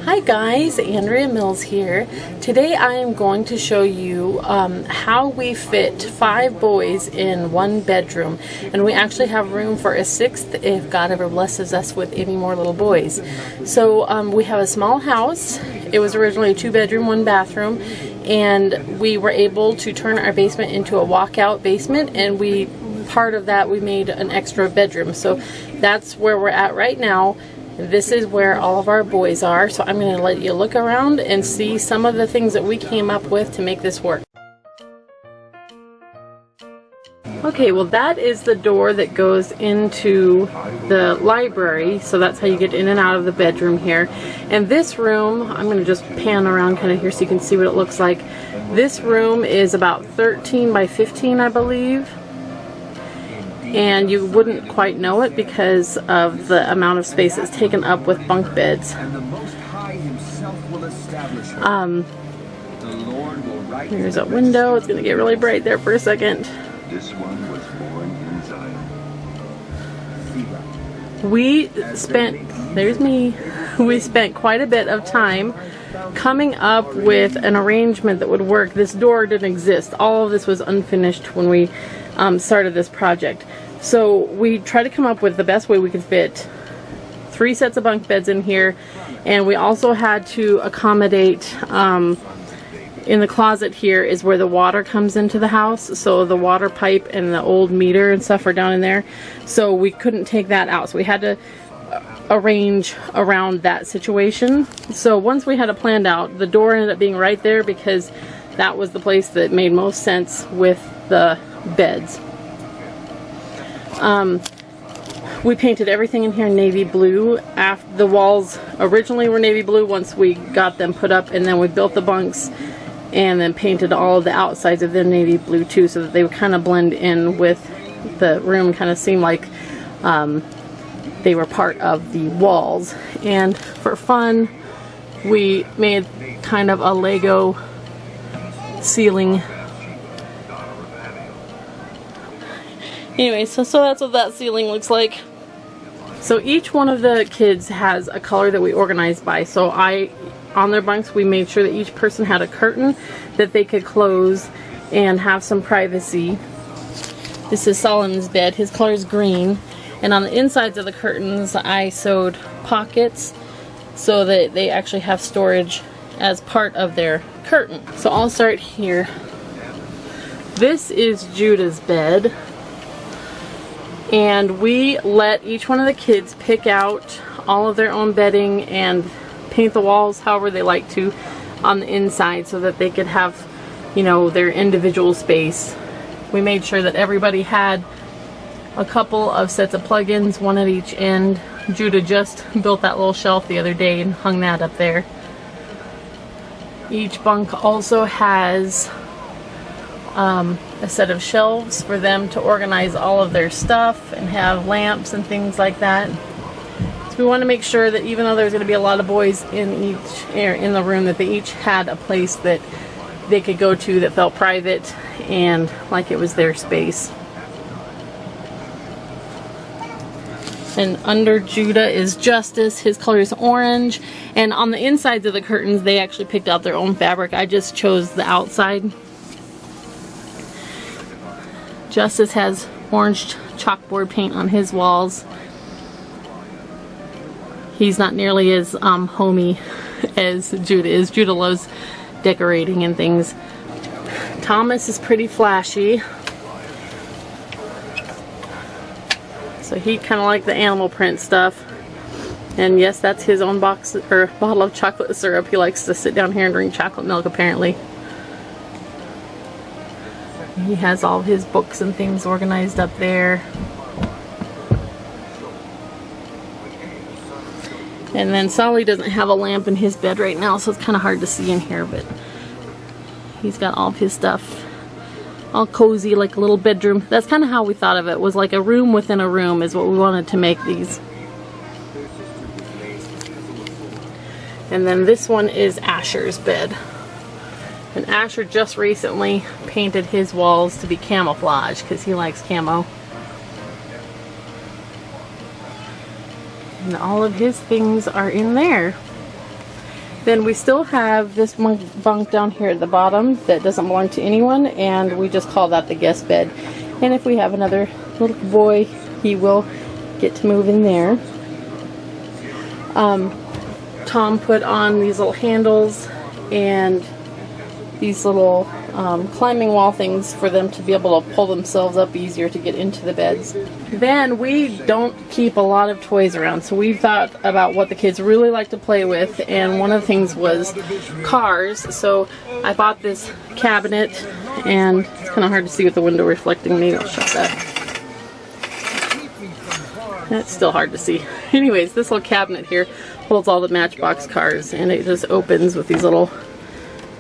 Hi guys, Andrea Mills here. Today I am going to show you how we fit 5 boys in 1 bedroom, and we actually have room for a 6th if God ever blesses us with any more little boys. So we have a small house. It was originally a 2-bedroom, 1 bathroom, and we were able to turn our basement into a walkout basement, and part of that we made an extra bedroom. So that's where we're at right now. This is where all of our boys are, so I'm going to let you look around and see some of the things that we came up with to make this work. Okay, well that is the door that goes into the library, so that's how you get in and out of the bedroom here. And this room, I'm going to just pan around kind of here so you can see what it looks like. This room is about 13 by 15, I believe. And you wouldn't quite know it because of the amount of space that's taken up with bunk beds. Here's a window. It's going to get really bright there for a second. We spent quite a bit of time coming up with an arrangement that would work. This door didn't exist. All of this was unfinished when we started this project. So we tried to come up with the best way we could fit 3 sets of bunk beds in here, and we also had to accommodate in the closet here is where the water comes into the house, so the water pipe and the old meter and stuff are down in there, so we couldn't take that out, so we had to arrange around that situation. So once we had it planned out, the door ended up being right there because that was the place that made most sense with the beds. We painted everything in here navy blue. After the walls originally were navy blue once we got them put up, and then we built the bunks and then painted all of the outsides of them navy blue too, so that they would kind of blend in with the room, kind of seem like they were part of the walls. And for fun, we made kind of a Lego ceiling. Anyway, so that's what that ceiling looks like. So each one of the kids has a color that we organized by. So on their bunks, we made sure that each person had a curtain that they could close and have some privacy. This is Solomon's bed. His color is green. And on the insides of the curtains, I sewed pockets so that they actually have storage as part of their curtain. So I'll start here. This is Judah's bed. And we let each one of the kids pick out all of their own bedding and paint the walls however they like to on the inside so that they could have, you know, their individual space. We made sure that everybody had a couple of sets of plugins, one at each end. Judah just built that little shelf the other day and hung that up there. Each bunk also has a set of shelves for them to organize all of their stuff and have lamps and things like that. So we want to make sure that even though there's going to be a lot of boys in the room, that they each had a place that they could go to that felt private and like it was their space. And under Judah is Justice. His color is orange. And on the insides of the curtains, they actually picked out their own fabric. I just chose the outside. Justice has orange chalkboard paint on his walls. He's not nearly as homey as Judah is. Judah loves decorating and things. Thomas is pretty flashy. So he kind of liked the animal print stuff. And yes, that's his own box or bottle of chocolate syrup. He likes to sit down here and drink chocolate milk apparently. He has all his books and things organized up there. And then Solly doesn't have a lamp in his bed right now, so it's kind of hard to see in here, but he's got all of his stuff all cozy, like a little bedroom. That's kind of how we thought of it, was like a room within a room is what we wanted to make these. And then this one is Asher's bed. And Asher just recently painted his walls to be camouflage because he likes camo. And all of his things are in there. Then we still have this bunk down here at the bottom that doesn't belong to anyone, and we just call that the guest bed. And if we have another little boy, he will get to move in there. Tom put on these little handles and these little climbing wall things for them to be able to pull themselves up easier to get into the beds. Then we don't keep a lot of toys around, so we thought about what the kids really like to play with, and one of the things was cars. So I bought this cabinet, and it's kind of hard to see with the window reflecting. Maybe I'll shut that. It's still hard to see. Anyways, this little cabinet here holds all the Matchbox cars, and it just opens with these little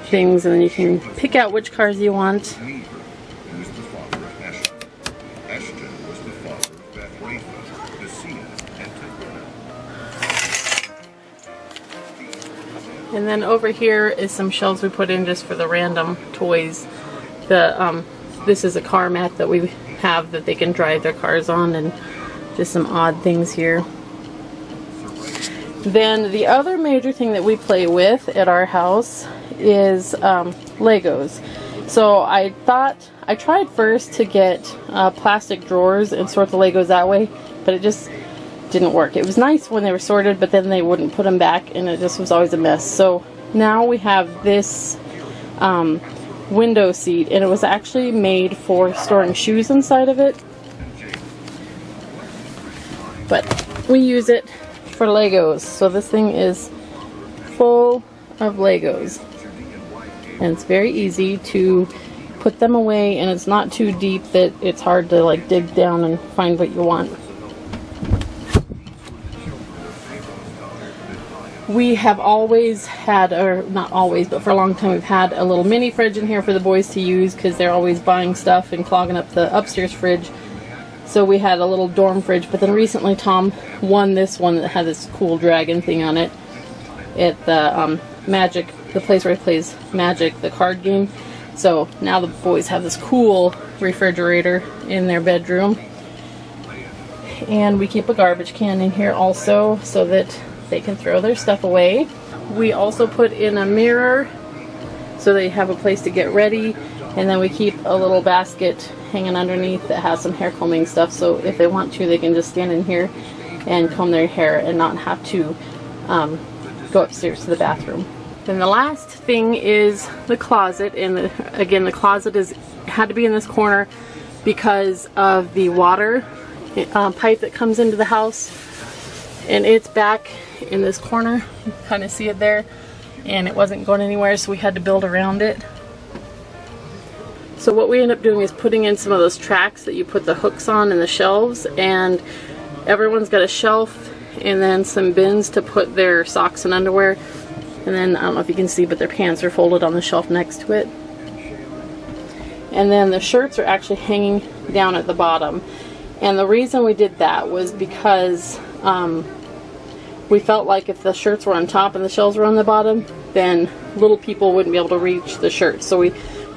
things, and then you can pick out which cars you want. And then over here is some shelves we put in just for the random toys. This is a car mat that we have that they can drive their cars on, and just some odd things here. Then the other major thing that we play with at our house is Legos. So I tried first to get plastic drawers and sort the Legos that way, but it just didn't work. It was nice when they were sorted, but then they wouldn't put them back, and it just was always a mess. So now we have this window seat, and it was actually made for storing shoes inside of it, but we use it for Legos. So this thing is full of Legos, and it's very easy to put them away, and it's not too deep that it's hard to like dig down and find what you want. We have always had, or not always, but for a long time we've had a little mini fridge in here for the boys to use because they're always buying stuff and clogging up the upstairs fridge. So we had a little dorm fridge, but then recently Tom won this one that had this cool dragon thing on it at the Magic, the place where he plays Magic, the card game. So now the boys have this cool refrigerator in their bedroom. And we keep a garbage can in here also so that they can throw their stuff away. We also put in a mirror so they have a place to get ready, and then we keep a little basket hanging underneath that has some hair combing stuff, so if they want to they can just stand in here and comb their hair and not have to go upstairs to the bathroom. Then the last thing is the closet, and again the closet had to be in this corner because of the water pipe that comes into the house, and it's back in this corner. You can kind of see it there, and it wasn't going anywhere, so we had to build around it. So what we end up doing is putting in some of those tracks that you put the hooks on in the shelves, and everyone's got a shelf and then some bins to put their socks and underwear, and then I don't know if you can see, but their pants are folded on the shelf next to it. And then the shirts are actually hanging down at the bottom, and the reason we did that was because we felt like if the shirts were on top and the shelves were on the bottom, then little people wouldn't be able to reach the shirts. So we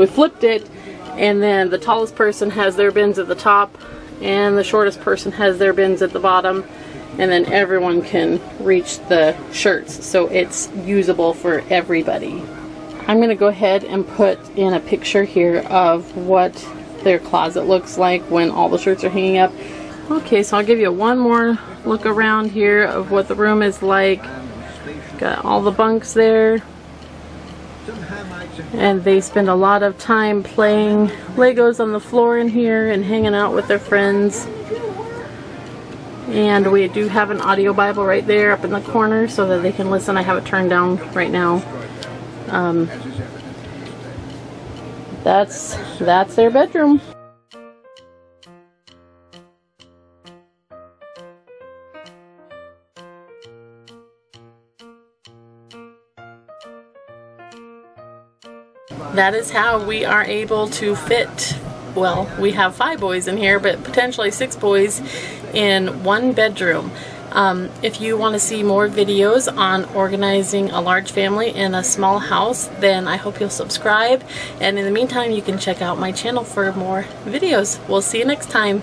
flipped it, and then the tallest person has their bins at the top, and the shortest person has their bins at the bottom, and then everyone can reach the shirts. So it's usable for everybody. I'm going to go ahead and put in a picture here of what their closet looks like when all the shirts are hanging up. Okay, so I'll give you one more look around here of what the room is like. Got all the bunks there, and they spend a lot of time playing Legos on the floor in here and hanging out with their friends. And we do have an audio Bible right there up in the corner so that they can listen. I have it turned down right now. That's their bedroom. That is how we are able to fit, well, we have 5 boys in here, but potentially 6 boys in one bedroom. If you want to see more videos on organizing a large family in a small house, then I hope you'll subscribe. And in the meantime, you can check out my channel for more videos. We'll see you next time.